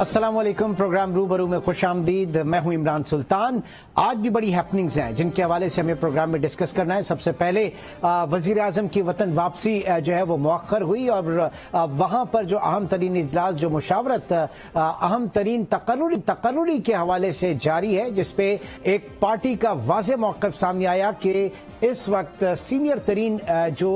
अस्सलाम वालेकुम। प्रोग्राम रूबरू में खुशामदीद। मैं हूं इमरान सुल्तान। आज भी बड़ी हैपनिंग्स हैं जिनके हवाले से हमें प्रोग्राम में डिस्कस करना है। सबसे पहले वजीर आजम की वतन वापसी जो है वो मुअख्खर हुई और वहां पर जो अहम तरीन इजलास जो मुशावरत अहम तरीन तकर्रुरी के हवाले से जारी है, जिसपे एक पार्टी का वाज़ेह मौक़िफ़ सामने आया कि इस वक्त सीनियर तरीन जो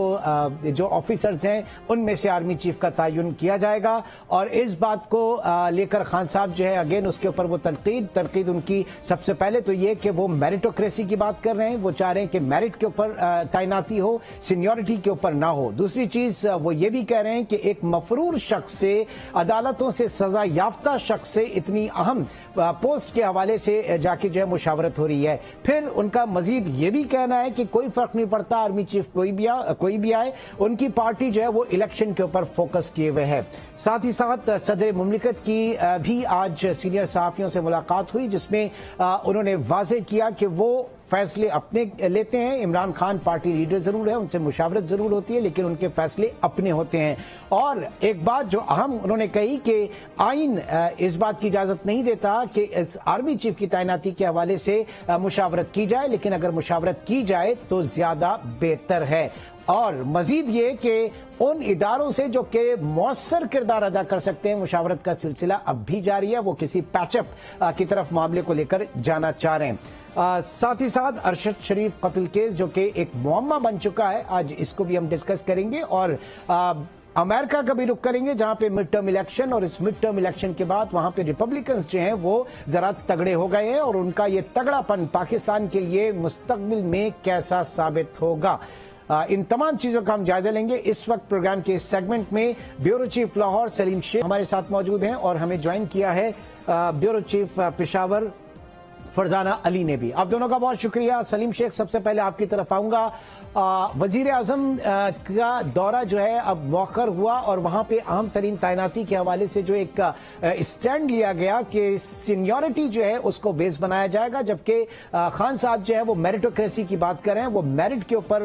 ऑफिसर्स हैं उनमें से आर्मी चीफ का तयन किया जाएगा। और इस बात को लेकर खान साहब जो है अगेन उसके ऊपर वो तनकीद उनकी सबसे पहले तो ये कि वो मेरिटोक्रेसी की बात कर रहे हैं। वो चाह रहे हैं कि मेरिट के ऊपर तैनाती हो, सीनियरिटी के ऊपर ना हो। दूसरी चीज वो ये भी कह रहे हैं कि एक मफरूर शख्स से, अदालतों से सजा याफ्ता शख्स से इतनी अहम पोस्ट के हवाले से जाके जो है मुशावरत हो रही है। फिर उनका मजीद ये भी कहना है कि कोई फर्क नहीं पड़ता आर्मी चीफ कोई भी आए, उनकी पार्टी जो है वो इलेक्शन के ऊपर फोकस किए हुए है। साथ ही साथ सदर मुमलिकत की भी आज सीनियर सहाफियों से मुलाकात हुई, जिसमें उन्होंने वाज़ेह किया कि वो फैसले अपने लेते हैं। इमरान खान पार्टी लीडर जरूर है, उनसे मुशावरत जरूर होती है, लेकिन उनके फैसले अपने होते हैं। और एक बात जो अहम उन्होंने कही कि आइन इस बात की इजाजत नहीं देता कि इस आर्मी चीफ की तैनाती के हवाले से मुशावरत की जाए, लेकिन अगर मुशावरत की जाए तो ज्यादा बेहतर है। और मजीद ये कि उन इदारों से जो कि मौसर किरदार अदा कर सकते हैं, मुशावरत का सिलसिला अब भी जारी है। वो किसी पैचअप की तरफ मामले को लेकर जाना चाह रहे हैं। साथ ही साथ अरशद शरीफ कत्ल केस जो कि एक मुअम्मा बन चुका है, आज इसको भी हम डिस्कस करेंगे। और अमेरिका का भी रुख करेंगे जहां पे मिड टर्म इलेक्शन, और इस मिड टर्म इलेक्शन के बाद वहां पे रिपब्लिकन्स जो हैं वो जरा तगड़े हो गए हैं और उनका ये तगड़ापन पाकिस्तान के लिए मुस्तकबिल में कैसा साबित होगा। इन तमाम चीजों का हम जायजा लेंगे इस वक्त प्रोग्राम के इस सेगमेंट में। ब्यूरो चीफ लाहौर सलीम शेख हमारे साथ मौजूद हैं और हमें ज्वाइन किया है ब्यूरो चीफ पेशावर फरजाना अली ने भी। आप दोनों का बहुत शुक्रिया। सलीम शेख, सबसे पहले आपकी तरफ आऊंगा। वजीर आजम का दौरा जो है अब मौखर हुआ और वहां पे अहम तरीन तैनाती के हवाले से जो एक स्टैंड लिया गया कि सीनियरिटी जो है उसको बेस बनाया जाएगा, जबकि खान साहब जो है वो मेरिटोक्रेसी की बात कर रहे हैं, वो मेरिट के ऊपर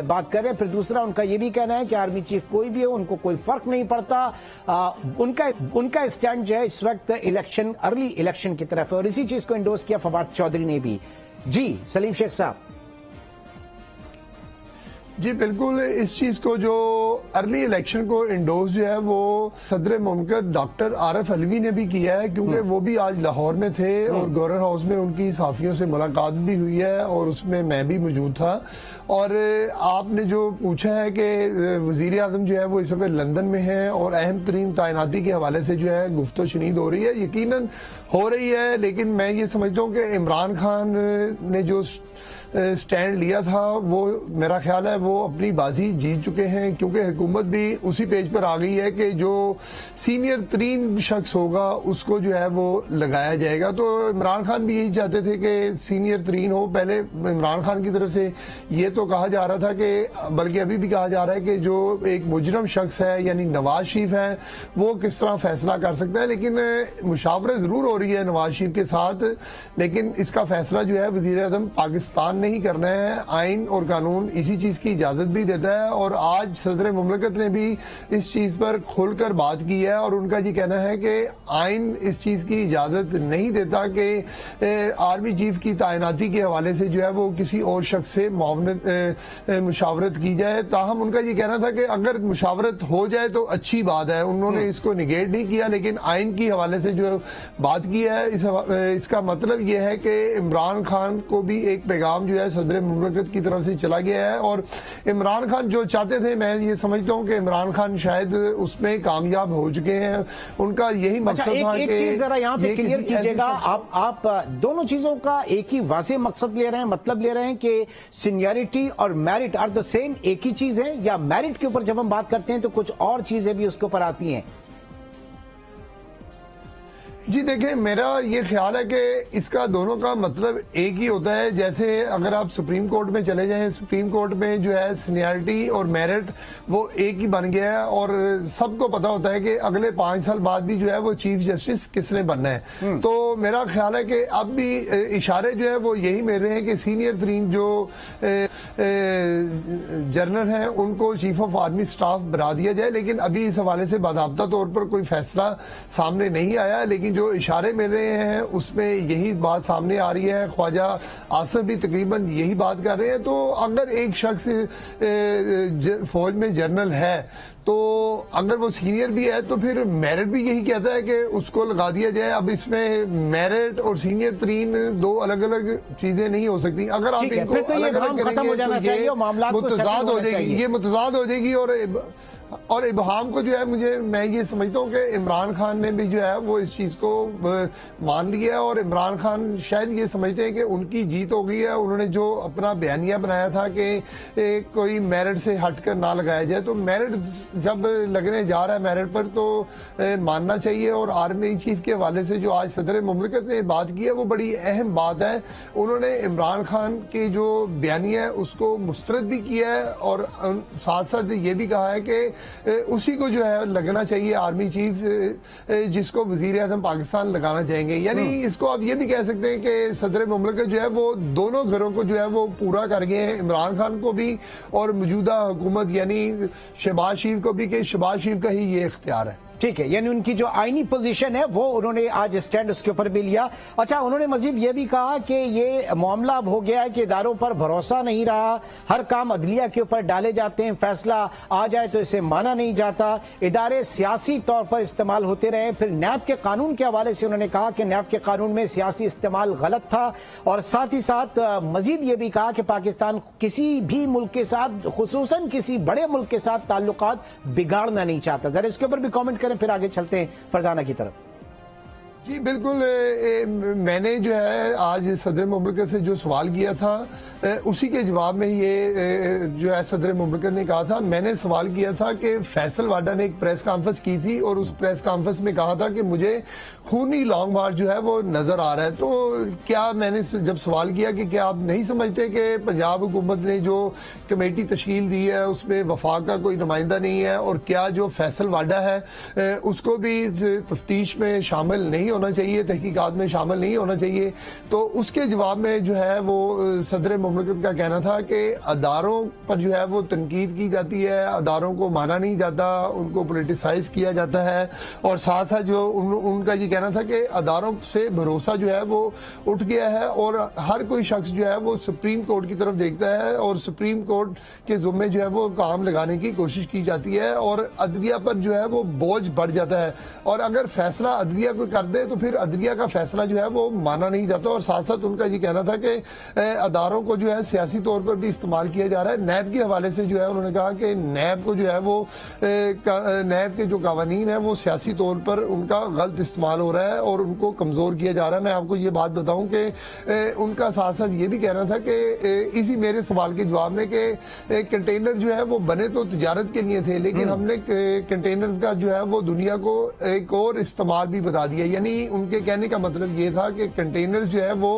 बात कर रहे हैं। फिर दूसरा उनका ये भी कहना है कि आर्मी चीफ कोई भी हो, उनको कोई फर्क नहीं पड़ता। उनका स्टैंड जो है इस वक्त इलेक्शन, अर्ली इलेक्शन की तरफ है और इसी चीज को इंडोर्स किया फवाद चौधरी ने भी। जी सलीम शेख साहब। जी बिल्कुल, इस चीज को जो अर्ली इलेक्शन को इंडोर्स जो है वो सदर मुमलिकत डॉक्टर आरिफ अलवी ने भी किया है, क्योंकि वो भी आज लाहौर में थे और गवर्नर हाउस में उनकी सहाफियों से मुलाकात भी हुई है और उसमें मैं भी मौजूद था। और आपने जो पूछा है कि वजीर आजम जो है वो इस वक्त लंदन में है और अहम तरीन तैनाती के हवाले से जो है गुफ्तो शनीद हो रही है, यकीनन हो रही है, लेकिन मैं ये समझता हूँ कि इमरान खान ने जो स्टैंड लिया था वो मेरा ख्याल है वो अपनी बाजी जीत चुके हैं, क्योंकि हुकूमत भी उसी पेज पर आ गई है कि जो सीनियर तरीन शख्स होगा उसको जो है वो लगाया जाएगा। तो इमरान खान भी यही चाहते थे कि सीनियर तरीन हो। पहले इमरान खान की तरफ से ये तो कहा जा रहा था कि, बल्कि अभी भी कहा जा रहा है कि जो एक मुजरम शख्स है यानी नवाज शरीफ है वो किस तरह फैसला कर सकता है, लेकिन मुशावरत जरूर हो रही है नवाज शरीफ के साथ, लेकिन इसका फैसला जो है वजीर आजम पाकिस्तान नहीं करना है। आइन और कानून इसी चीज की इजाजत भी देता है और आज सदर मुमलिकत ने भी इस चीज पर खुलकर बात की है और उनका ये कहना है कि आइन इस चीज की इजाजत नहीं देता कि आर्मी चीफ की तैनाती के हवाले से जो है वो किसी और शख्स से मुशावरत की जाए। ताहम उनका ये कहना था कि अगर मुशावरत हो जाए तो अच्छी बात है, उन्होंने इसको निगेट नहीं किया, लेकिन आइन की हवाले से जो बात की है इसका मतलब यह है कि इमरान खान को भी एक पैगाम जो है सदर मुमलिकत की तरफ से चला गया है और इमरान खान जो चाहते थे, मैं ये समझता हूँ कि इमरान खान शायद उसमें कामयाब हो चुके हैं। उनका यही मकसद था कि एक चीज जरा यहाँ पे क्लियर कीजिएगा, आप दोनों चीजों का एक ही वाज़ेह मकसद ले रहे हैं, मतलब ले रहे हैं कि सीनियरिटी और मेरिट आर द सेम, एक ही चीज है, या मेरिट के ऊपर जब हम बात करते हैं तो कुछ और चीजें भी उसके ऊपर आती हैं? जी देखिए, मेरा ये ख्याल है कि इसका दोनों का मतलब एक ही होता है। जैसे अगर आप सुप्रीम कोर्ट में चले जाएं, सुप्रीम कोर्ट में जो है सीनियरिटी और मेरिट वो एक ही बन गया है और सबको पता होता है कि अगले 5 साल बाद भी जो है वो चीफ जस्टिस किसने बनना है। तो मेरा ख्याल है कि अब भी इशारे जो है वो यही मिल रहे हैं कि सीनियर तरीन जो जनरल हैं उनको चीफ ऑफ आर्मी स्टाफ बना दिया जाए, लेकिन अभी इस हवाले से बाकायदा तौर पर कोई फैसला सामने नहीं आया। लेकिन जो इशारे मिल रहे हैं उसमें यही बात सामने आ रही है। ख्वाजा आसिफ भी तकरीबन यही बात कर रहे हैं। तो अगर एक शख्स फौज में जनरल है तो अगर वो सीनियर भी है तो फिर मेरिट भी यही कहता है कि उसको लगा दिया जाए। अब इसमें मेरिट और सीनियर तरीन दो अलग अलग चीजें नहीं हो सकती। अगर आप इनको अलग अलग करेंगे तो ये मुतजाद हो जाएगी, और इबहाम को जो है मैं ये समझता हूँ कि इमरान खान ने भी जो है वो इस चीज को मान लिया है और इमरान खान शायद ये समझते हैं कि उनकी जीत हो गई है। उन्होंने जो अपना बयानिया बनाया था कि कोई मेरिट से हटकर ना लगाया जाए, तो मेरिट जब लगने जा रहा है मेरिट पर तो मानना चाहिए। और आर्मी चीफ के हवाले से जो आज सदर मुमलिकत ने बात की है वो बड़ी अहम बात है। उन्होंने इमरान खान के जो बयानिया है उसको मुस्तरद भी किया है और साथ साथ ये भी कहा है कि उसी को जो है लगना चाहिए आर्मी चीफ, जिसको वजीर आज़म पाकिस्तान लगाना चाहेंगे। यानी इसको आप ये भी कह सकते हैं कि सदर मुमलिकत जो है वो दोनों घरों को जो है वो पूरा कर गए हैं, इमरान खान को भी और मौजूदा हुकूमत यानी शहबाज शरीफ को भी, कि शहबाज शरीफ का ही ये इख्तियार है। ठीक है, यानी उनकी जो आईनी पोजीशन है वो उन्होंने आज स्टैंड उसके ऊपर भी लिया। अच्छा, उन्होंने मजीद ये भी कहा कि ये मामला अब हो गया है कि इदारों पर भरोसा नहीं रहा, हर काम अदलिया के ऊपर डाले जाते हैं, फैसला आ जाए तो इसे माना नहीं जाता, इदारे सियासी तौर पर इस्तेमाल होते रहे। फिर नैब के कानून के हवाले से उन्होंने कहा कि नैब के कानून में सियासी इस्तेमाल गलत था और साथ ही साथ मजीद ये भी कहा कि पाकिस्तान किसी भी मुल्क के साथ, खुसूसन किसी बड़े मुल्क के साथ ताल्लुकात बिगाड़ना नहीं चाहता। जरा इसके ऊपर भी कॉमेंट फिर आगे चलते हैं फरजाना की तरफ। जी बिल्कुल, मैंने जो है आज सदर मुमलिकत से जो सवाल किया था उसी के जवाब में ये जो है सदर मुमलिकत ने कहा था। मैंने सवाल किया था कि फैसल वाडा ने एक प्रेस कॉन्फ्रेंस की थी और उस प्रेस कॉन्फ्रेंस में कहा था कि मुझे खूनी लॉन्ग मार्च जो है वो नजर आ रहा है। तो क्या मैंने जब सवाल किया कि क्या आप नहीं समझते कि पंजाब हुकूमत ने जो कमेटी तश्कील दी है उसमें वफाक का कोई नुमाइंदा नहीं है, और क्या जो फैसल वाडा है उसको भी तफ्तीश में शामिल नहीं होना चाहिए, तहकीकात में शामिल नहीं होना चाहिए। तो उसके जवाब में जो है वो सदर मुमलिकत का कहना था कि अदारों पर जो है वो तनकीद की जाती है, अदारों को माना नहीं जाता, उनको पोलिटिसाइज किया जाता है। और साथ साथ जो उनका ये कहना था कि अदारों से भरोसा जो है वो उठ गया है और हर कोई शख्स जो है वो सुप्रीम कोर्ट की तरफ देखता है और सुप्रीम कोर्ट के जुम्मे जो है वो काम लगाने की कोशिश की जाती है और अदलिया पर जो है वो बोझ बढ़ जाता है। और अगर फैसला अदलिया को कर दे तो फिर अदलिया का फैसला जो है वो माना नहीं जाता। और साथ साथ उनका ये कहना था कि अदारों को जो है सियासी तौर पर भी इस्तेमाल किया जा रहा है। नैब के हवाले से जो है उन्होंने कहा कि नैब को जो है वो नैब के जो कानून है वो सियासी तौर पर उनका गलत इस्तेमाल हो रहा है और उनको कमजोर किया जा रहा है। मैं आपको ये बात बताऊं कि उनका साथ साथ ये भी कहना था कि इसी मेरे सवाल के जवाब में कि कंटेनर जो है वो बने तो तिजारत के लिए थे, लेकिन हमने कंटेनर का जो है वो दुनिया को एक और इस्तेमाल भी बता दिया। यानी उनके कहने का मतलब ये था कि कंटेनर्स जो है वो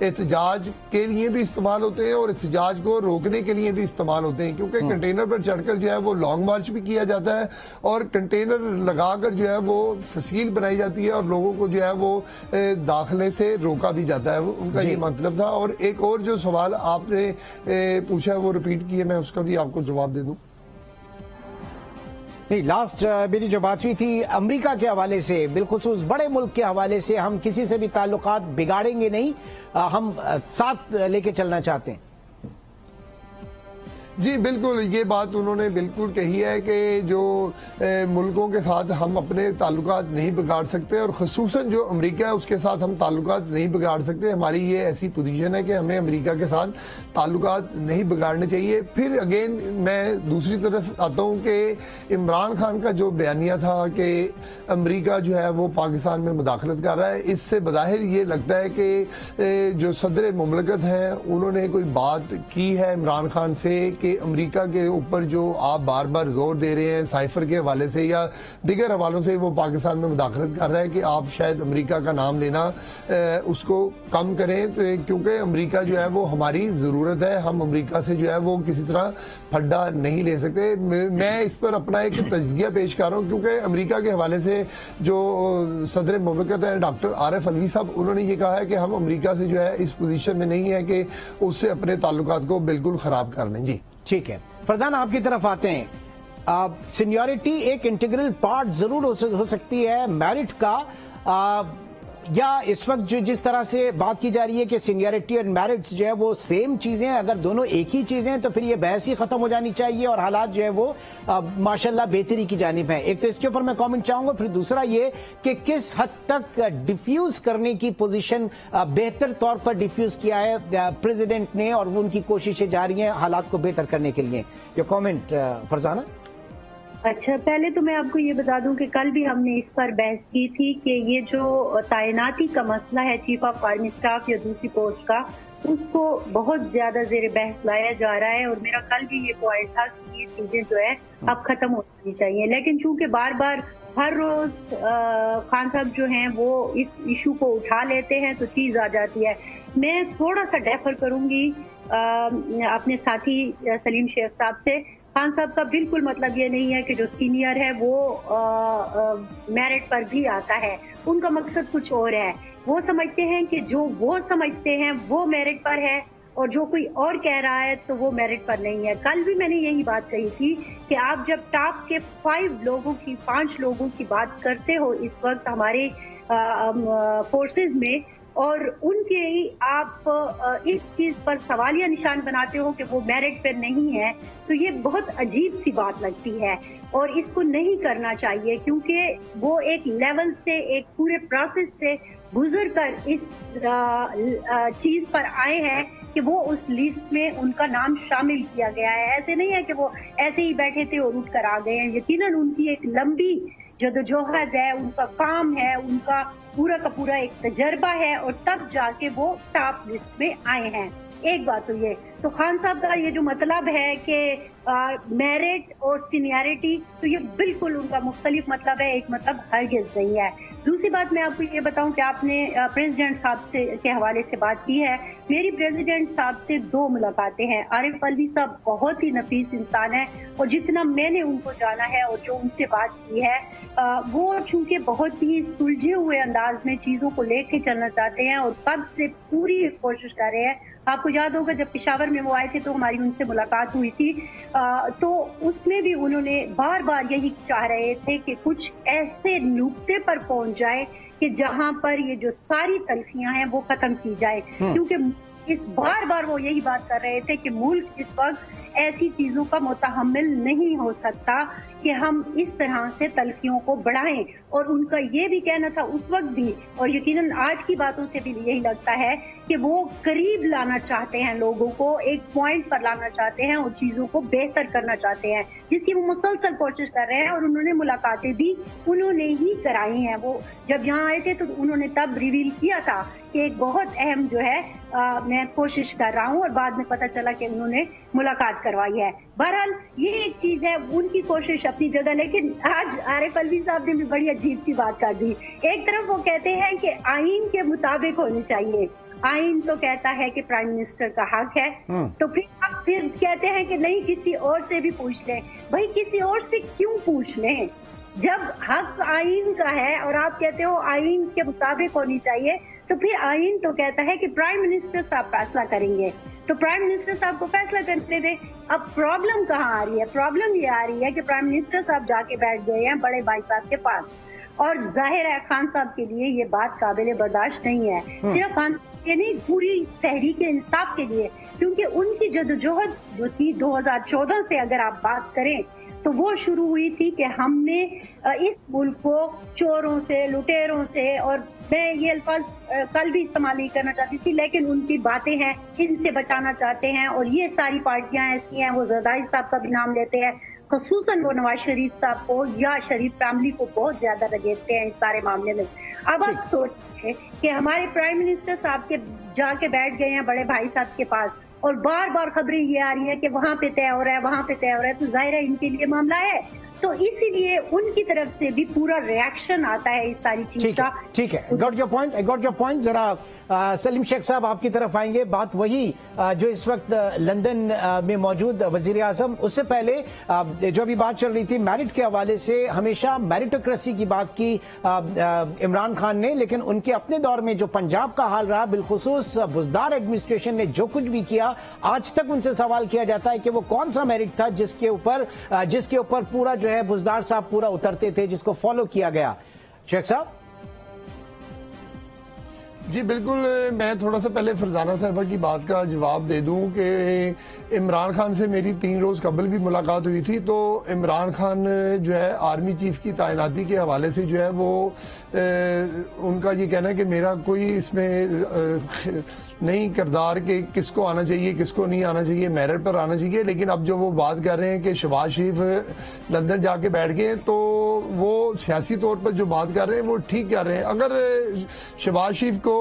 एहतजाज के लिए भी इस्तेमाल होते हैं और एहतजाज को रोकने के लिए भी इस्तेमाल होते हैं, क्योंकि कंटेनर पर चढ़कर जो है वो लॉन्ग मार्च भी किया जाता है और कंटेनर लगाकर जो है वो फसील बनाई जाती है और लोगों को जो है वो दाखिले से रोका भी जाता है। उनका ये मतलब था। और एक और जो सवाल आपने पूछा वो रिपीट किए, मैं उसका भी आपको जवाब दे दूं। नहीं, लास्ट मेरी जो बात हुई थी अमेरिका के हवाले से, बिलखुसूस बड़े मुल्क के हवाले से, हम किसी से भी ताल्लुकात बिगाड़ेंगे नहीं, हम साथ लेके चलना चाहते हैं। जी बिल्कुल, ये बात उन्होंने बिल्कुल कही है कि जो मुल्कों के साथ हम अपने ताल्लुकात नहीं बिगाड़ सकते और ख़ुसूसन जो अमेरिका है उसके साथ हम ताल्लुकात नहीं बिगाड़ सकते। हमारी ये ऐसी पोजीशन है कि हमें अमेरिका के साथ ताल्लुकात नहीं बिगाड़ने चाहिए। फिर अगेन मैं दूसरी तरफ आता हूँ कि इमरान खान का जो बयानिया था कि अमेरिका जो है वो पाकिस्तान में मुदाखलत कर रहा है, इससे बज़ाहिर ये लगता है कि जो सदर मुमलिकत हैं उन्होंने कोई बात की है इमरान खान से कि कि अमेरिका के ऊपर जो आप बार बार जोर दे रहे हैं साइफर के हवाले से या दीगर हवालों से, वो पाकिस्तान में मुदाखलत कर रहा है कि आप शायद अमेरिका का नाम लेना उसको कम करें, क्योंकि अमेरिका जो है वो हमारी जरूरत है। हम अमेरिका से जो है वो किसी तरह फड्डा नहीं ले सकते। मैं इस पर अपना एक तजज़िया पेश कर रहा हूँ, क्योंकि अमेरिका के हवाले से जो सदर मुमलिकत है डॉक्टर आरिफ अलवी साहब, उन्होंने ये कहा है कि हम अमेरिका से जो है इस पोजीशन में नहीं है कि उससे अपने ताल्लुकात को बिल्कुल खराब कर लें। जी ठीक है, फरजान आपकी तरफ आते हैं। सीनियरिटी एक इंटीग्रल पार्ट जरूर हो सकती है मेरिट का, या इस वक्त जो जिस तरह से बात की जा रही है कि सीनियरिटी और मेरिट जो है वो सेम चीजें हैं, अगर दोनों एक ही चीजें हैं तो फिर ये बहस ही खत्म हो जानी चाहिए और हालात जो है वो माशाल्लाह बेहतरी की जानिब है। एक तो इसके ऊपर मैं कमेंट चाहूंगा, फिर दूसरा ये कि किस हद तक डिफ्यूज करने की पोजीशन बेहतर तौर पर डिफ्यूज किया है प्रेसिडेंट ने और वो उनकी कोशिशें जारी हैं हालात को बेहतर करने के लिए। Your comment Farzana. अच्छा, पहले तो मैं आपको ये बता दूं कि कल भी हमने इस पर बहस की थी कि ये जो तैनाती का मसला है चीफ ऑफ आर्मी स्टाफ या दूसरी पोस्ट का, उसको बहुत ज्यादा जेर बहस लाया जा रहा है और मेरा कल भी ये पॉइंट था कि ये चीजें जो है अब खत्म हो जानी चाहिए। लेकिन चूंकि बार बार हर रोज खान साहब जो हैं वो इस इशू को उठा लेते हैं तो चीज आ जाती है। मैं थोड़ा सा डेफर करूंगी अपने साथी सलीम शेख साहब से। खान साहब का बिल्कुल मतलब ये नहीं है कि जो सीनियर है वो मेरिट पर भी आता है, उनका मकसद कुछ और है। वो समझते हैं कि जो वो समझते हैं वो मेरिट पर है और जो कोई और कह रहा है तो वो मेरिट पर नहीं है। कल भी मैंने यही बात कही थी कि आप जब टॉप के 5 लोगों की बात करते हो इस वक्त हमारे फोर्सेज में, और उनके आप इस चीज पर सवालिया निशान बनाते हो कि वो मेरिट पर नहीं है, तो ये बहुत अजीब सी बात लगती है और इसको नहीं करना चाहिए, क्योंकि वो एक लेवल से, एक पूरे प्रोसेस से गुजर कर इस चीज पर आए हैं कि वो उस लिस्ट में उनका नाम शामिल किया गया है। ऐसे नहीं है कि वो ऐसे ही बैठे थे और उठ कर आ गए हैं। यकीनन उनकी एक लंबी जदोजहद है, उनका काम है, उनका पूरा का पूरा एक तजर्बा है और तब जाके वो टॉप लिस्ट में आए हैं। एक बात तो ये, तो खान साहब का ये जो मतलब है कि मेरिट और सीनियरिटी, तो ये बिल्कुल उनका मुख्तलिफ मतलब है, एक मतलब हरगिज नहीं है। दूसरी बात मैं आपको ये बताऊं कि आपने प्रेसिडेंट साहब से के हवाले से बात की है। मेरी प्रेसिडेंट साहब से 2 मुलाकातें हैं। आरिफ अलवी साहब बहुत ही नफीस इंसान है और जितना मैंने उनको जाना है और जो उनसे बात की है, वो चूंकि बहुत ही सुलझे हुए अंदाज में चीजों को लेके चलना चाहते हैं और कब से पूरी कोशिश कर रहे हैं। आपको याद होगा जब पेशावर में वो आए थे तो हमारी उनसे मुलाकात हुई थी, तो उसमें भी उन्होंने बार बार यही चाह रहे थे कि कुछ ऐसे नुक्ते पर पहुंच जाए कि जहां पर ये जो सारी तलखियां हैं वो खत्म की जाए, क्योंकि इस बार वो यही बात कर रहे थे कि मुल्क इस वक्त ऐसी चीजों का मुतहम्मिल नहीं हो सकता कि हम इस तरह से तलखियों को बढ़ाएं। और उनका ये भी कहना था उस वक्त भी, और यकीनन आज की बातों से भी यही लगता है कि वो करीब लाना चाहते हैं, लोगों को एक पॉइंट पर लाना चाहते हैं और चीजों को बेहतर करना चाहते हैं, जिसकी वो मुसलसल कोशिश कर रहे हैं। और उन्होंने मुलाकातें भी उन्होंने ही कराई हैं। वो जब यहाँ आए थे तो उन्होंने तब रिवील किया था कि एक बहुत अहम जो है मैं कोशिश कर रहा हूँ, और बाद में पता चला कि उन्होंने मुलाकात करवाई है। बहरहाल ये एक चीज है, उनकी कोशिश अपनी जगह, लेकिन आज आरिफ अलवी साहब ने भी बड़ी अजीब सी बात कर दी। एक तरफ वो कहते हैं कि आईन के मुताबिक होनी चाहिए, आईन तो कहता है कि प्राइम मिनिस्टर का हक है, तो फिर कहते हैं कि नहीं किसी और से भी पूछ लें। भाई किसी और से क्यों पूछ लें जब हक आईन का है और आप कहते हो आईन के मुताबिक होनी चाहिए, तो फिर आईन तो कहता है कि प्राइम मिनिस्टर साहब फैसला करेंगे, तो प्राइम मिनिस्टर साहब को फैसला करने दे। अब प्रॉब्लम कहाँ आ रही है? प्रॉब्लम ये आ रही है कि प्राइम मिनिस्टर साहब जाके बैठ गए हैं बड़े भाई साहब के पास, और जाहिर है खान साहब के लिए ये बात काबिल बर्दाश्त नहीं है। सिर्फ खान के नहीं, पूरी तहरीक इंसाफ के लिए, क्योंकि उनकी जदोजहद जो थी 2014 से अगर आप बात करें तो वो शुरू हुई थी कि हमने इस मुल्क को चोरों से, लुटेरों से, और मैं ये अल्फाज कल भी इस्तेमाल नहीं करना चाहती थी, लेकिन उनकी बातें हैं, इनसे बचाना चाहते हैं। और ये सारी पार्टियां ऐसी हैं, वो जरदारी साहब का भी नाम लेते हैं, खसूसन वो नवाज शरीफ साहब को या शरीफ फैमिली को बहुत ज्यादा रगेते हैं इस सारे मामले में। अब आप सोचिए कि हमारे प्राइम मिनिस्टर साहब के जाके बैठ गए हैं बड़े भाई साहब के पास, और बार बार खबरें ये आ रही है कि वहां पे तय हो रहा है, वहां पे तय हो रहा है, तो जाहिर है इनके लिए मामला है। तो इसीलिए उनकी तरफ से भी पूरा रिएक्शन आता है इस सारी चीज का। ठीक है, got your point, I got your point. जरा सलीम शेख साहब आपकी तरफ आएंगे। बात वही जो इस वक्त लंदन में मौजूद वजीर आजम, उससे पहले जो अभी बात चल रही थी मेरिट के हवाले से, हमेशा मेरिटोक्रेसी की बात की इमरान खान ने, लेकिन उनके अपने दौर में जो पंजाब का हाल रहा, बिलखुसूस बुज़दार एडमिनिस्ट्रेशन ने जो कुछ भी किया, आज तक उनसे सवाल किया जाता है कि वो कौन सा मेरिट था जिसके ऊपर पूरा जो है बुज़दार साहब पूरा उतरते थे, जिसको फॉलो किया गया। शेख साहब जी बिल्कुल, मैं थोड़ा सा पहले फरजाना साहबा की बात का जवाब दे दूं कि इमरान खान से मेरी 3 रोज कबल भी मुलाकात हुई थी। तो इमरान खान जो है आर्मी चीफ की तैनाती के हवाले से जो है वो उनका ये कहना है कि मेरा कोई इसमें नहीं किरदार कि किसको आना चाहिए किसको नहीं आना चाहिए, मेरिट पर आना चाहिए। लेकिन अब जो वो बात कर रहे हैं कि शहबाज शरीफ लंदन जाके बैठ गए, तो वो सियासी तौर पर जो बात कर रहे हैं वो ठीक कर रहे हैं। अगर शहबाज शरीफ को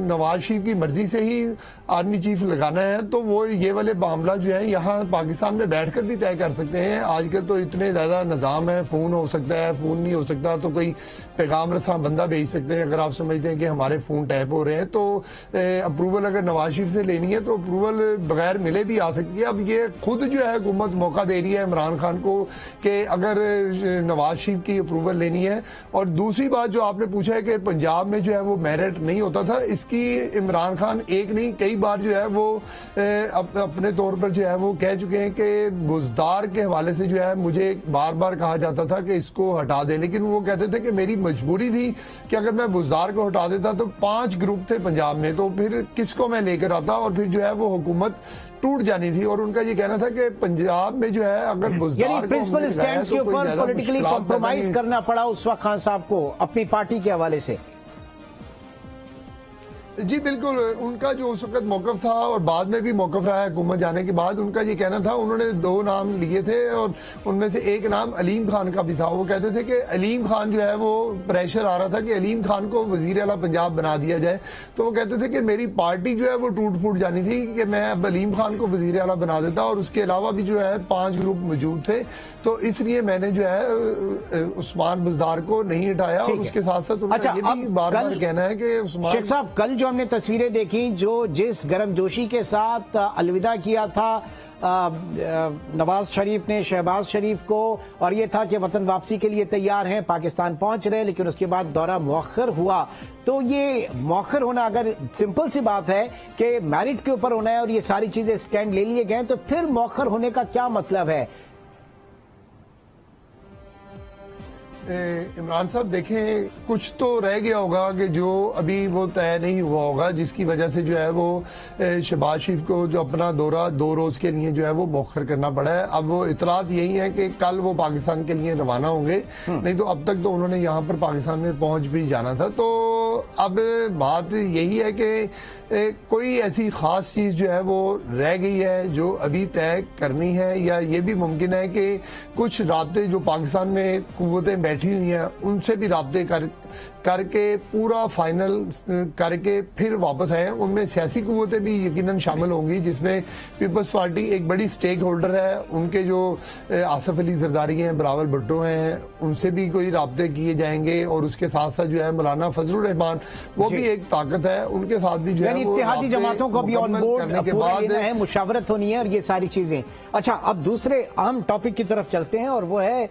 नवाज शरीफ की मर्जी से ही आर्मी चीफ लगाना है तो वो ये वाले मामला जो है यहाँ पाकिस्तान में बैठकर भी तय कर सकते हैं। आजकल तो इतने ज्यादा निजाम है, फोन हो सकता है, फोन नहीं हो सकता तो कोई पैगाम रसा बंदा भेज सकते हैं। अगर आप समझते हैं कि हमारे फोन टैप हो रहे हैं तो अप्रूवल अगर नवाज शरीफ से लेनी है तो अप्रूवल बगैर मिले भी आ सकती है। अब ये खुद जो है हुकूमत मौका दे रही है इमरान खान को कि अगर नवाज शरीफ की अप्रूवल लेनी है। और दूसरी बात जो आपने पूछा है कि पंजाब में जो है वो मेरिट नहीं होता था, इसकी इमरान खान एक नहीं कई बार जो है वो अपने तौर पर जो है वो कह चुके हैं कि बुज़दार के हवाले से जो है मुझे बार बार कहा जाता था कि इसको हटा दे, लेकिन वो कहते थे कि मेरी मजबूरी थी कि अगर मैं बुज़दार को हटा देता तो 5 ग्रुप थे पंजाब में, तो फिर किसको मैं लेकर आता और फिर जो है वो हुकूमत टूट जानी थी। और उनका ये कहना था कि पंजाब में जो है अगर बुज़दार प्रिंसिपल स्टैंड के ऊपर पॉलिटिकली कॉम्प्रोमाइज करना पड़ा उस वक्त खान साहब को अपनी पार्टी के हवाले से। जी बिल्कुल, उनका जो उस वक्त मौकफ था और बाद में भी मौकफ रहा है हुकूमत जाने के बाद, उनका ये कहना था, उन्होंने 2 नाम लिए थे और उनमें से एक नाम अलीम खान का भी था। वो कहते थे कि अलीम खान जो है वो प्रेशर आ रहा था कि अलीम खान को वजीर आला पंजाब बना दिया जाए। तो वो कहते थे कि मेरी पार्टी जो है वो टूट फूट जानी थी कि मैं अब अलीम खान को वजीर आला बना देता, और उसके अलावा भी जो है 5 ग्रुप मौजूद थे। तो इसलिए मैंने जो है उस्मान बुज़दार को नहीं हटाया। और उसके साथ साथ उन्होंने ये भी बार बार कहना है कि उस्मान शेख साहब, कल जो हमने तस्वीरें देखी, जो जिस गर्मजोशी के साथ अलविदा किया था नवाज शरीफ ने शहबाज शरीफ को, और ये था कि वतन वापसी के लिए तैयार हैं, पाकिस्तान पहुंच रहे, लेकिन उसके बाद दौरा मौखर हुआ। तो ये मौखर होना, अगर सिंपल सी बात है कि मेरिट के ऊपर होना है और ये सारी चीजें स्टैंड ले लिए गए, तो फिर मौखर होने का क्या मतलब है? इमरान साहब देखें, कुछ तो रह गया होगा कि जो अभी वो तय नहीं हुआ होगा, जिसकी वजह से जो है वो शहबाज शरीफ को जो अपना दौरा 2 रोज के लिए जो है वो मौखर करना पड़ा है। अब वो इतलात यही है कि कल वो पाकिस्तान के लिए रवाना होंगे, नहीं तो अब तक तो उन्होंने यहाँ पर पाकिस्तान में पहुंच भी जाना था। तो अब बात यही है कि कोई ऐसी खास चीज जो है वो रह गई है जो अभी तय करनी है, या ये भी मुमकिन है कि कुछ राब्ते जो पाकिस्तान में कुव्वतें बैठी हुई हैं उनसे भी राब्ते करके पूरा फाइनल करके फिर वापस आए। उनमें सियासी कुव्वतें भी यकीनन शामिल होंगी, जिसमें पीपल्स पार्टी एक बड़ी स्टेक होल्डर है। उनके जो आसिफ अली जरदारी हैं, बिलावल भुट्टो हैं, उनसे भी कोई राब्ते किए जाएंगे। और उसके साथ साथ जो है मौलाना फजलुर रहमान, वो भी एक ताकत है, उनके साथ भी जो है इत्तेहादी जमातों को भी ऑन बोर्ड के बाद है, मुशावरत होनी है और ये सारी चीजें। अच्छा, अब दूसरे अहम टॉपिक की तरफ चलते हैं और वो है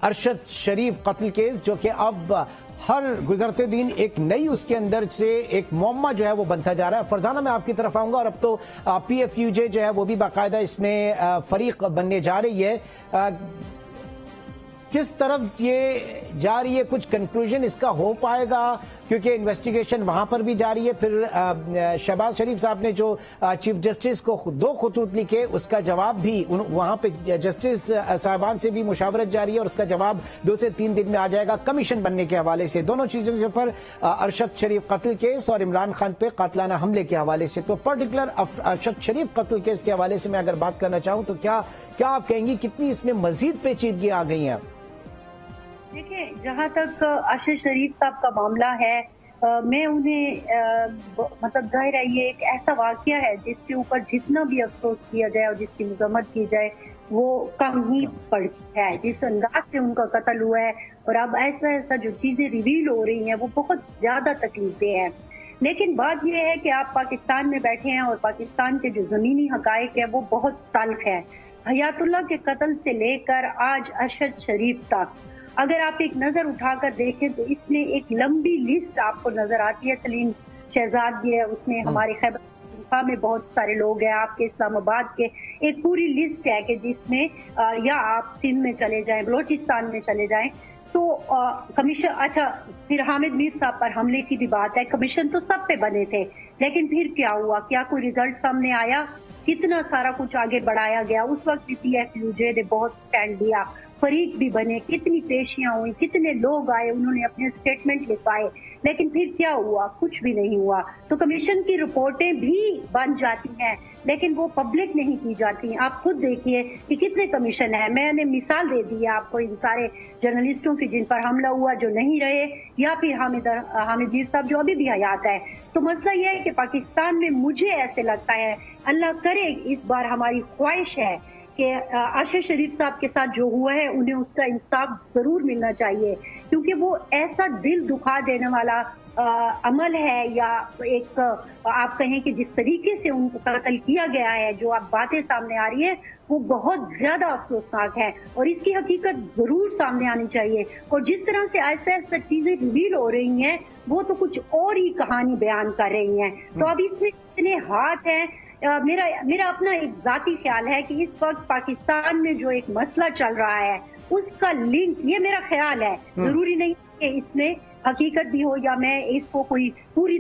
अरशद शरीफ कत्ल केस, जो कि अब हर गुजरते दिन एक नई उसके अंदर से एक मुअम्मा जो है वो बनता जा रहा है। फरजाना, मैं आपकी तरफ आऊंगा, और अब तो PFUJ जो है वो भी बाकायदा इसमें फरीक बनने जा रही है। किस तरफ ये जा रही है, कुछ कंक्लूजन इसका हो पाएगा? क्योंकि इन्वेस्टिगेशन वहां पर भी जारी है। फिर शहबाज शरीफ साहब ने जो चीफ जस्टिस को 2 खतूत लिखे, उसका जवाब भी वहां पे जस्टिस साहबान से भी मुशावरत जारी है और उसका जवाब 2 से 3 दिन में आ जाएगा कमीशन बनने के हवाले से। दोनों चीजों के ऊपर अरशद शरीफ कत्ल केस और इमरान खान पे कातलाना हमले के हवाले से। तो पर्टिकुलर अरशद शरीफ कत्ल केस के हवाले से मैं अगर बात करना चाहूं तो क्या आप कहेंगी कितनी इसमें मजीद पेचीदगी आ गई है? देखिए, जहां तक अरशद शरीफ साहब का मामला है, मैं उन्हें मतलब जाहिर है ये एक ऐसा वाकया है जिसके ऊपर जितना भी अफसोस किया जाए और जिसकी मजम्मत की जाए वो कम ही पड़ती है। जिस अंदाज से उनका कत्ल हुआ है और अब ऐसा ऐसा जो चीजें रिवील हो रही हैं वो बहुत ज्यादा तकलीफदेह है। लेकिन बात यह है कि आप पाकिस्तान में बैठे हैं और पाकिस्तान के जो जमीनी हकायक है वो बहुत तल्ख है। हयातुल्लाह के कत्ल से लेकर आज अरशद शरीफ तक अगर आप एक नजर उठाकर देखें तो इसमें एक लंबी लिस्ट आपको नजर आती है। सलीम शहजाद है, उसमें हमारे खैबर पख्तूनख्वा में बहुत सारे लोग हैं, आपके इस्लामाबाद के एक पूरी लिस्ट है कि जिसमें या आप सिंध में चले जाएं, बलोचिस्तान में चले जाएं तो कमीशन, अच्छा फिर हामिद मीर साहब पर हमले की भी बात है। कमीशन तो सब पे बने थे, लेकिन फिर क्या हुआ? क्या कोई रिजल्ट सामने आया? कितना सारा कुछ आगे बढ़ाया गया। उस वक्त भी PFUJ ने बहुत स्टैंड दिया, फरीक भी बने, कितनी पेशियां हुई, कितने लोग आए, उन्होंने अपने स्टेटमेंट लिखवाए, लेकिन फिर क्या हुआ? कुछ भी नहीं हुआ। तो कमीशन की रिपोर्टें भी बन जाती हैं लेकिन वो पब्लिक नहीं की जाती। आप खुद देखिए कि कितने कमीशन है। मैंने मिसाल दे दी है आपको इन सारे जर्नलिस्टों की जिन पर हमला हुआ, जो नहीं रहे, या फिर हामिद मीर साहब जो अभी भी हयात है। तो मसला यह है कि पाकिस्तान में मुझे ऐसे लगता है, अल्लाह करे इस बार हमारी ख्वाहिश है कि अरशद शरीफ साहब के साथ जो हुआ है उन्हें उसका इंसाफ जरूर मिलना चाहिए, क्योंकि वो ऐसा दिल दुखा देने वाला अमल है, या एक आप कहें कि जिस तरीके से उनको कत्ल किया गया है, जो आप बातें सामने आ रही है वो बहुत ज्यादा अफसोसनाक है और इसकी हकीकत जरूर सामने आनी चाहिए। और जिस तरह से ऐसा ऐसा चीजें रिवील हो रही हैं वो तो कुछ और ही कहानी बयान कर रही हैं। तो अब इसमें इतने हाथ हैं। मेरा अपना एक जाती ख्याल है कि इस वक्त पाकिस्तान में जो एक मसला चल रहा है उसका लिंक, ये मेरा ख्याल है, जरूरी नहीं कि इसमें हकीकत भी हो या मैं इसको कोई पूरी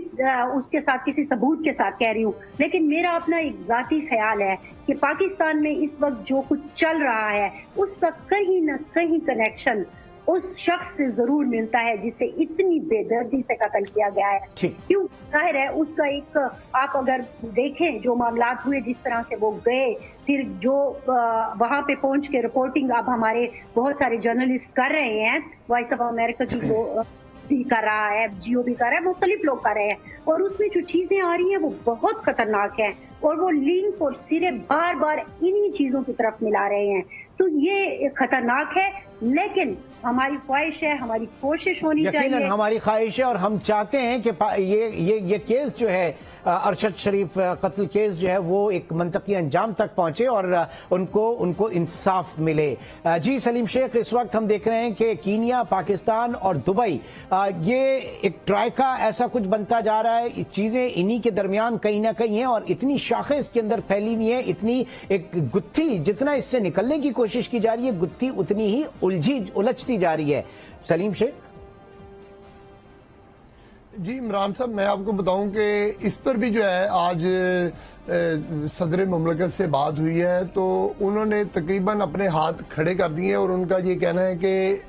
उसके साथ किसी सबूत के साथ कह रही हूँ, लेकिन मेरा अपना एक जाती ख्याल है कि पाकिस्तान में इस वक्त जो कुछ चल रहा है उसका कहीं ना कहीं कनेक्शन उस शख्स से जरूर मिलता है जिसे इतनी बेदर्दी से कत्ल किया गया है। क्यों? जाहिर है उसका एक, आप अगर देखें जो मामलात हुए, जिस तरह से वो गए, फिर जो वहां पे पहुंच के रिपोर्टिंग अब हमारे बहुत सारे जर्नलिस्ट कर रहे हैं, वॉइस ऑफ अमेरिका की जो भी कर रहा है, जियो भी कर रहा है, मुख्तलिफ लोग कर रहे हैं, और उसमें जो चीजें आ रही हैं वो बहुत खतरनाक है और वो लिंक और सिरे बार बार इन्हीं चीजों की तरफ मिला रहे हैं। तो ये खतरनाक है, लेकिन हमारी ख्वाहिश है, हमारी कोशिश होनी चाहिए, हमारी ख्वाहिश है और हम चाहते हैं कि ये केस जो है अरशद शरीफ कत्ल केस जो है वो एक मंतकी अंजाम तक पहुंचे और उनको इंसाफ मिले। जी सलीम शेख, इस वक्त हम देख रहे हैं कि कीनिया, पाकिस्तान और दुबई, ये एक ट्राइका ऐसा कुछ बनता जा रहा है। चीजें इन्हीं के दरमियान कहीं ना कहीं हैं और इतनी शाखें इसके अंदर फैली हुई है, इतनी एक गुत्थी, जितना इससे निकलने की कोशिश की जा रही है गुत्थी उतनी ही उलझती जा रही है। सलीम शेख जी, इमरान साहब, मैं आपको बताऊं कि इस पर भी जो है आज सदर मुमलकत से बात हुई है तो उन्होंने तकरीबन अपने हाथ खड़े कर दिए और उनका ये कहना है कि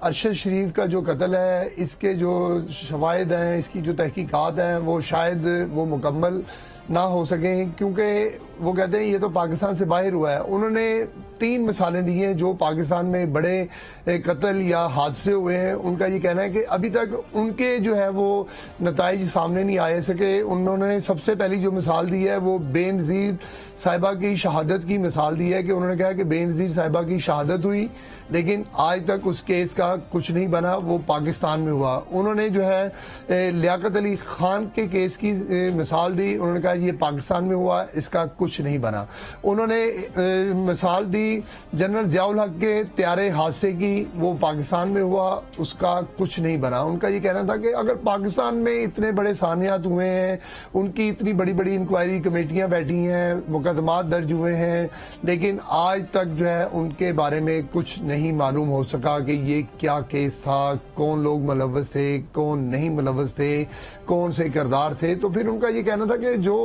अरशद शरीफ का जो कत्ल है, इसके जो शवाहिद हैं, इसकी जो तहकीकात हैं, वो शायद वो मुकम्मल ना हो सकें, क्योंकि वो कहते हैं ये तो पाकिस्तान से बाहर हुआ है। उन्होंने 3 मिसालें दी हैं जो पाकिस्तान में बड़े कत्ल या हादसे हुए हैं। उनका ये कहना है कि अभी तक उनके जो है वो नताइज सामने नहीं आए सके। उन्होंने सबसे पहली जो मिसाल दी है वो बेनज़ीर साहिबा की शहादत की मिसाल दी है कि उन्होंने कहा कि बेनज़ीर साहिबा की शहादत हुई लेकिन आज तक उस केस का कुछ नहीं बना, वो पाकिस्तान में हुआ। उन्होंने जो है लियाकत अली खान के केस की मिसाल दी, उन्होंने कहा ये पाकिस्तान में हुआ, इसका कुछ नहीं बना। उन्होंने मिसाल दी जनरल ज़ियाउल हक के त्यारे हादसे की, वो पाकिस्तान में हुआ, उसका कुछ नहीं बना। उनका ये कहना था कि अगर पाकिस्तान में इतने बड़े सानियात हुए हैं, उनकी इतनी बड़ी बड़ी इंक्वायरी कमेटियां बैठी हैं, मुकदमात दर्ज हुए हैं, लेकिन आज तक जो है उनके बारे में कुछ नहीं मालूम हो सका कि ये क्या केस था, कौन लोग मुलव्वस थे, कौन नहीं मुलव्वस थे, कौन से किरदार थे। तो फिर उनका ये कहना था कि जो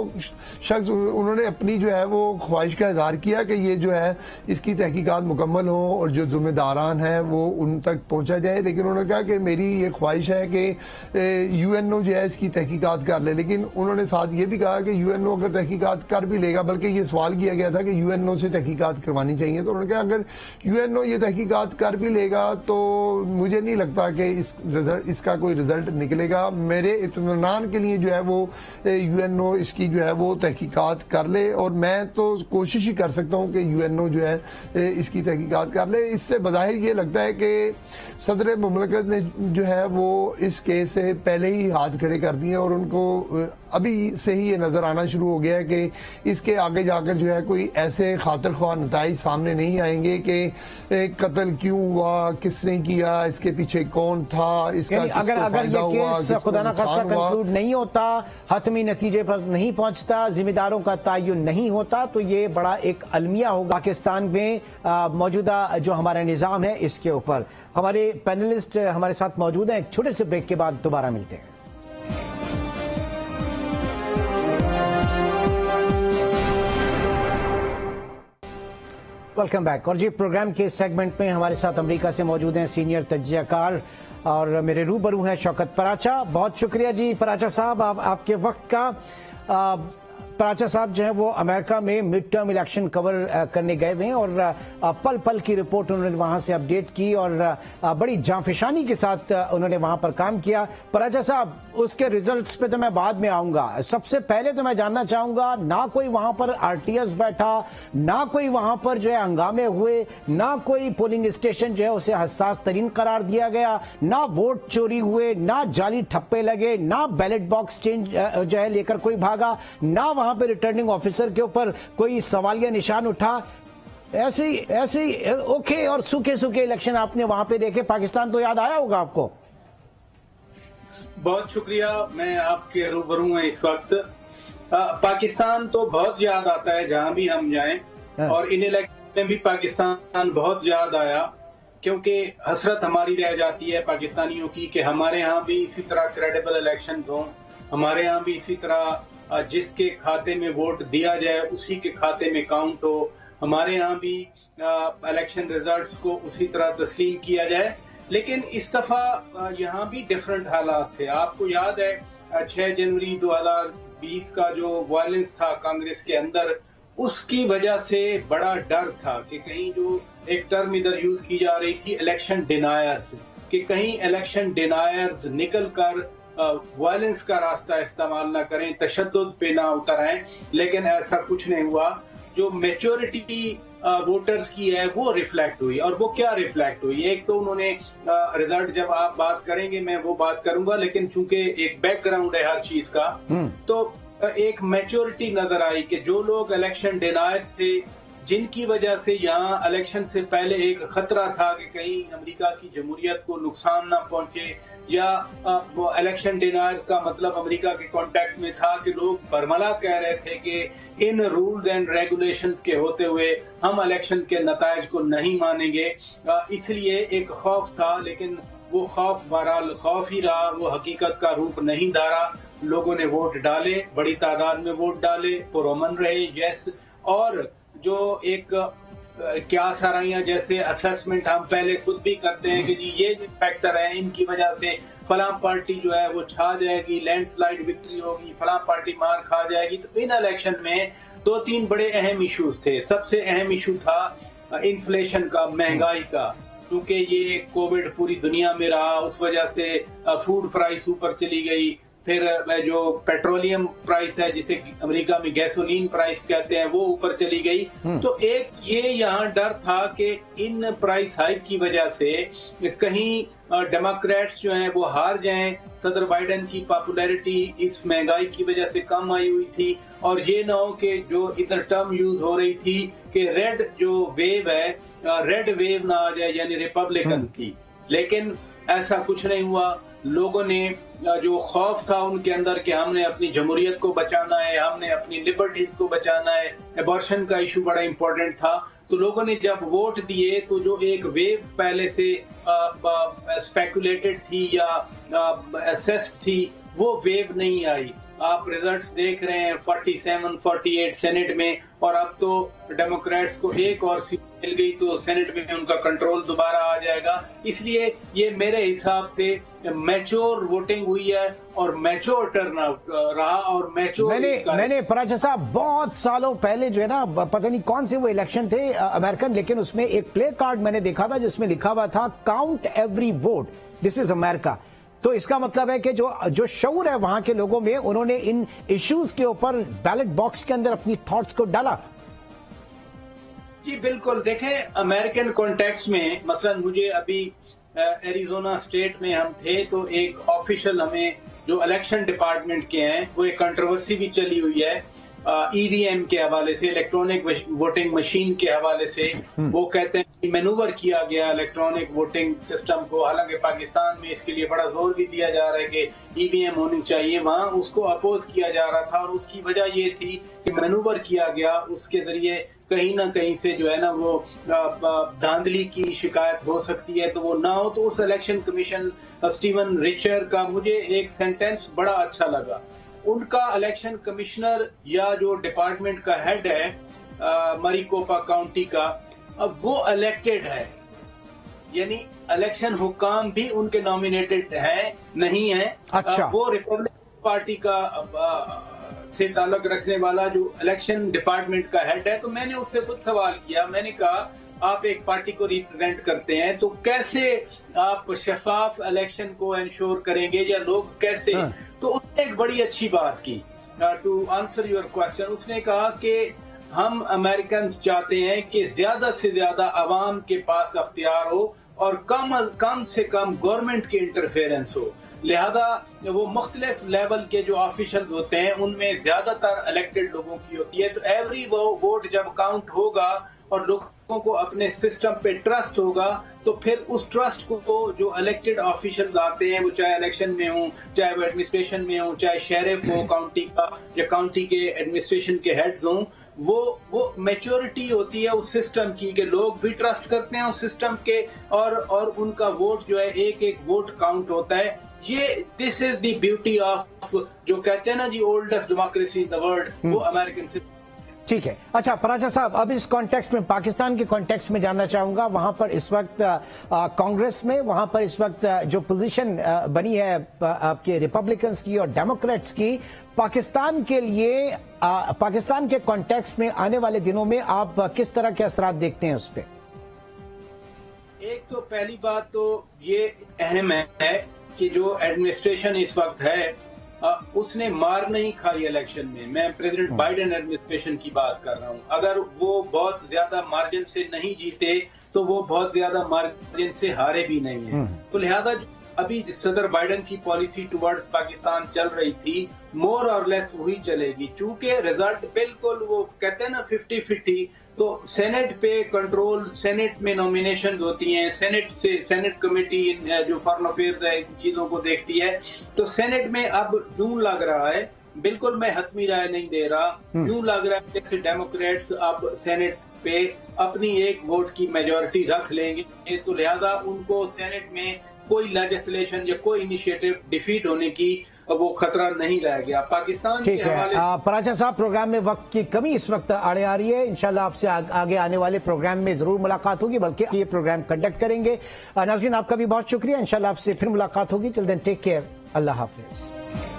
शख्स उन्होंने अपनी जो है वो ख्वाहिश का इजहार किया कि ये जो है इसकी तहकीकात मुकम्मल हो और जो जिम्मेदारान हैं वो उन तक पहुंचा जाए। लेकिन उन्होंने कहा कि मेरी ये ख्वाहिश है कि यूएनओ जो है इसकी तहकीकात कर ले। लेकिन उन्होंने साथ ये भी कहा कि यूएनओ अगर तहकीकात कर भी लेगा, बल्कि ये सवाल किया गया था कि यूएनओ से तहकीकात करवानी चाहिए, तो उन्होंने कहा अगर यूएनओ ये तहकीकात कर भी लेगा तो मुझे नहीं लगता कि इसका कोई रिजल्ट निकलेगा। मेरे इत्मीनान के लिए जो है वो यूएनओ इसकी जो है वो तहकीकात कर ले, और मैं तो कोशिश ही कर सकता हूं कि यूएनओ जो है इसकी तहकीकात कर ले। इससे बज़ाहिर ये लगता है कि सदर मुमलकत ने जो है वो इस केस से पहले ही हाथ खड़े कर दिए और उनको अभी से ही ये नजर आना शुरू हो गया है कि इसके आगे जाकर जो है कोई ऐसे खातिर ख्वाह नताइज सामने नहीं आएंगे कि कत्ल क्यों हुआ, किसने किया, इसके पीछे कौन था, इसका अगर ये केस खुदा ना खास्ता कंक्लूड नहीं होता, हतमी नतीजे पर नहीं पहुंचता, जिम्मेदारों का तयन नहीं होता, तो ये बड़ा एक अलमिया होगा पाकिस्तान में मौजूदा जो हमारा निज़ाम है इसके ऊपर। हमारे पैनलिस्ट हमारे साथ मौजूद हैं, एक छोटे से ब्रेक के बाद दोबारा मिलते हैं। Welcome back. और जी प्रोग्राम के सेगमेंट में हमारे साथ अमेरिका से मौजूद हैं सीनियर तज्जियाकार और मेरे रूबरू हैं शौकत पराचा। बहुत शुक्रिया जी पराचा साहब आपके वक्त का। पराचा साहब जो है वो अमेरिका में मिड टर्म इलेक्शन कवर करने गए हुए हैं और पल पल की रिपोर्ट उन्होंने वहां से अपडेट की और बड़ी जांफिशानी के साथ उन्होंने वहां पर काम किया। पराचा साहब उसके रिजल्ट्स पे तो मैं बाद में आऊंगा, सबसे पहले तो मैं जानना चाहूंगा, ना कोई वहां पर आरटीएस बैठा, ना कोई वहां पर जो है हंगामे हुए, ना कोई पोलिंग स्टेशन जो है उसे हसास तरीन करार दिया गया, ना वोट चोरी हुए, ना जाली ठप्पे लगे, ना बैलेट बॉक्स चेंज जो है लेकर कोई भागा, ना वहां पे रिटर्निंग ऑफिसर के ऊपर कोई सवालिया निशान उठा। ऐसे ही ओके और सूखे सूखे इलेक्शन आपने वहां पे देखे। पाकिस्तान तो याद आया होगा आपको। बहुत शुक्रिया, मैं आपके रूबरू हूं इस वक्त। पाकिस्तान तो बहुत याद आता है जहां भी हम जाएं, और इन इलेक्शन में भी पाकिस्तान बहुत याद आया, क्योंकि हसरत हमारी रह जाती है पाकिस्तानियों की कि हमारे यहाँ भी इसी तरह क्रेडिबल इलेक्शन हों, हमारे यहाँ भी इसी तरह जिसके खाते में वोट दिया जाए उसी के खाते में काउंट हो, हमारे यहाँ भी इलेक्शन रिजल्ट्स को उसी तरह तस्लीम किया जाए। लेकिन इस दफा यहाँ भी डिफरेंट हालात थे। आपको याद है 6 जनवरी 2020 का जो वायलेंस था कांग्रेस के अंदर, उसकी वजह से बड़ा डर था कि कहीं जो एक टर्म इधर यूज की जा रही थी इलेक्शन डिनायर्स, कि कहीं इलेक्शन डिनायर्स निकल कर वायलेंस का रास्ता इस्तेमाल ना करें, तशद्दुद पे ना उतर आए। लेकिन ऐसा कुछ नहीं हुआ। जो मेच्योरिटी वोटर्स की है वो रिफ्लेक्ट हुई, और वो क्या रिफ्लेक्ट हुई? एक तो उन्होंने रिजल्ट, जब आप बात करेंगे मैं वो बात करूंगा, लेकिन चूंकि एक बैकग्राउंड है हर चीज का, तो एक मेच्योरिटी नजर आई कि जो लोग इलेक्शन डिनायर्स थे, जिनकी वजह से यहाँ इलेक्शन से पहले एक खतरा था कि कहीं अमेरिका की जमहूरियत को नुकसान ना पहुंचे, या वो इलेक्शन डिनायर का मतलब अमेरिका के कॉन्टेक्स्ट में था कि लोग बरमला कह रहे थे कि इन रूल्स एंड रेगुलेशंस के होते हुए हम इलेक्शन के नतायज को नहीं मानेंगे। इसलिए एक खौफ था, लेकिन वो खौफ बहरहाल खौफ ही रहा, वो हकीकत का रूप नहीं धारा। लोगों ने वोट डाले, बड़ी तादाद में वोट डाले, पुरअमन रहे, यस। और जो एक क्या सराइयां जैसे असेसमेंट हम पहले खुद भी करते हैं कि जी ये फैक्टर है, इनकी वजह से फलां पार्टी जो है वो छा जाएगी, लैंडस्लाइड विक्ट्री होगी, फलां पार्टी मार खा जाएगी। तो इन इलेक्शन में 2-3 बड़े अहम इश्यूज थे। सबसे अहम इशू था इन्फ्लेशन का, महंगाई का, क्योंकि ये कोविड पूरी दुनिया में रहा, उस वजह से फूड प्राइस ऊपर चली गई। फिर जो पेट्रोलियम प्राइस है, जिसे अमेरिका में गैसोलीन प्राइस कहते हैं, वो ऊपर चली गई। तो एक ये यहाँ डर था कि इन प्राइस हाइक की वजह से कहीं डेमोक्रेट्स जो हैं वो हार जाएं। सदर बाइडेन की पॉपुलैरिटी इस महंगाई की वजह से कम आई हुई थी, और ये ना हो कि जो इधर टर्म यूज हो रही थी कि रेड जो वेव है, रेड वेव ना आ जाए, यानी रिपब्लिकन की। लेकिन ऐसा कुछ नहीं हुआ। लोगों ने जो खौफ था उनके अंदर कि हमने अपनी जमहूरियत को बचाना है, हमने अपनी लिबर्टीज को बचाना है, एबॉर्शन का इशू बड़ा इंपॉर्टेंट था, तो लोगों ने जब वोट दिए तो जो एक वेव पहले से स्पेकुलेटेड थी या असेस्ड थी, वो वेव नहीं आई। आप रिजल्ट्स देख रहे हैं 47, 48 सेनेट में, और अब तो डेमोक्रेट्स को एक और सीट मिल गई तो सेनेट में उनका कंट्रोल दोबारा आ जाएगा। इसलिए ये मेरे हिसाब से मैच्योर वोटिंग हुई है और मैच्योर टर्नआउट रहा और मैच्योर। मैंने पराचा साहब बहुत सालों पहले जो है ना, पता नहीं कौन से वो इलेक्शन थे अमेरिकन, लेकिन उसमें एक प्ले कार्ड मैंने देखा था जिसमें लिखा हुआ था count every vote, this is America. तो इसका मतलब है कि जो शऊर है वहां के लोगों में, उन्होंने इन इश्यूज के ऊपर बैलेट बॉक्स के अंदर अपनी थॉट्स को डाला। जी बिल्कुल, देखें अमेरिकन कॉन्टेक्स्ट में मसलन मुझे अभी एरिजोना स्टेट में हम थे तो एक ऑफिशियल हमें जो इलेक्शन डिपार्टमेंट के हैं वो एक कंट्रोवर्सी भी चली हुई है ईवीएम के हवाले से, इलेक्ट्रॉनिक वोटिंग मशीन के हवाले से। वो कहते हैं कि मैनूवर किया गया इलेक्ट्रॉनिक वोटिंग सिस्टम को, हालांकि पाकिस्तान में इसके लिए बड़ा जोर भी दिया जा रहा है कि ईवीएम होनी चाहिए, वहां उसको अपोज किया जा रहा था और उसकी वजह ये थी कि मैनूवर किया गया, उसके जरिए कहीं ना कहीं से जो है ना वो धांधली की शिकायत हो सकती है, तो वो ना हो। तो उस इलेक्शन कमीशन स्टीवन रिचर का मुझे एक सेंटेंस बड़ा अच्छा लगा। उनका इलेक्शन कमिश्नर या जो डिपार्टमेंट का हेड है मरीकोपा काउंटी का, अब वो इलेक्टेड है, यानी इलेक्शन हुकाम भी उनके नॉमिनेटेड है नहीं है। अच्छा। वो रिपब्लिकन पार्टी का से ताल्लुक रखने वाला जो इलेक्शन डिपार्टमेंट का हेड है। तो मैंने उससे कुछ सवाल किया, मैंने कहा आप एक पार्टी को रिप्रेजेंट करते हैं तो कैसे आप शफाफ इलेक्शन को इंश्योर करेंगे या लोग कैसे। तो उसने एक बड़ी अच्छी बात की टू आंसर योर क्वेश्चन। उसने कहा कि हम अमेरिकन चाहते हैं कि ज्यादा से ज्यादा आवाम के पास अख्तियार हो और कम से कम गवर्नमेंट की इंटरफेरेंस हो, लिहाजा वो मुख्तलिफ लेवल के जो ऑफिशियल होते हैं उनमें ज्यादातर इलेक्टेड लोगों की होती है। तो एवरी वोट जब काउंट होगा और लोगों को अपने सिस्टम पे ट्रस्ट होगा तो फिर उस ट्रस्ट को जो इलेक्टेड ऑफिशियल आते हैं, वो चाहे इलेक्शन में हो, चाहे वो एडमिनिस्ट्रेशन में हो, चाहे शेरिफ हो काउंटी का या काउंटी के एडमिनिस्ट्रेशन के हेड्स हों, वो मैच्योरिटी होती है उस सिस्टम की कि लोग भी ट्रस्ट करते हैं उस सिस्टम के और उनका वोट जो है एक एक वोट काउंट होता है। ये this is the beauty of जो कहते हैं ना जी oldest democracy in the world, वो अमेरिकन सिस्टम। ठीक है। अच्छा पराचा साहब, अब इस कॉन्टेक्स्ट में, पाकिस्तान के कॉन्टेक्स्ट में जानना चाहूंगा, वहां पर इस वक्त कांग्रेस में वहां पर इस वक्त जो पोजीशन बनी है आपके रिपब्लिकन्स की और डेमोक्रेट्स की, पाकिस्तान के लिए पाकिस्तान के कॉन्टेक्स्ट में आने वाले दिनों में आप किस तरह के असरात देखते हैं उस पर? एक तो पहली बात तो ये अहम है कि जो एडमिनिस्ट्रेशन इस वक्त है उसने मार नहीं खाई इलेक्शन में। मैं प्रेसिडेंट बाइडेन एडमिनिस्ट्रेशन की बात कर रहा हूं। अगर वो बहुत ज्यादा मार्जिन से नहीं जीते तो वो बहुत ज्यादा मार्जिन से हारे भी नहीं है। तो लिहाजा अभी सदर बाइडेन की पॉलिसी टुवर्ड्स पाकिस्तान चल रही थी, मोर और लेस वही चलेगी। चूंकि रिजल्ट बिल्कुल वो कहते हैं ना 50-50, तो सेनेट पे कंट्रोल, सेनेट में नॉमिनेशन होती हैं, सेनेट कमेटी जो फॉरेन अफेयर्स है इन चीजों को देखती है। तो सेनेट में अब यूं लग रहा है, बिल्कुल मैं हतमी राय नहीं दे रहा, यूं लग रहा है जैसे डेमोक्रेट्स अब सेनेट पे अपनी एक वोट की मेजोरिटी रख लेंगे, तो लिहाजा उनको सेनेट में कोई लेजिस्लेशन या कोई इनिशिएटिव डिफीट होने की वो खतरा नहीं रह गया। पाकिस्तान ठीक है। पराचा साहब, प्रोग्राम में वक्त की कमी इस वक्त आड़े आ रही है, इंशाल्लाह आपसे आगे आने वाले प्रोग्राम में जरूर मुलाकात होगी, बल्कि ये प्रोग्राम कंडक्ट करेंगे। नाज़रीन आपका भी बहुत शुक्रिया, इंशाल्लाह आपसे फिर मुलाकात होगी। टिल देन टेक केयर, अल्लाह हाफिज।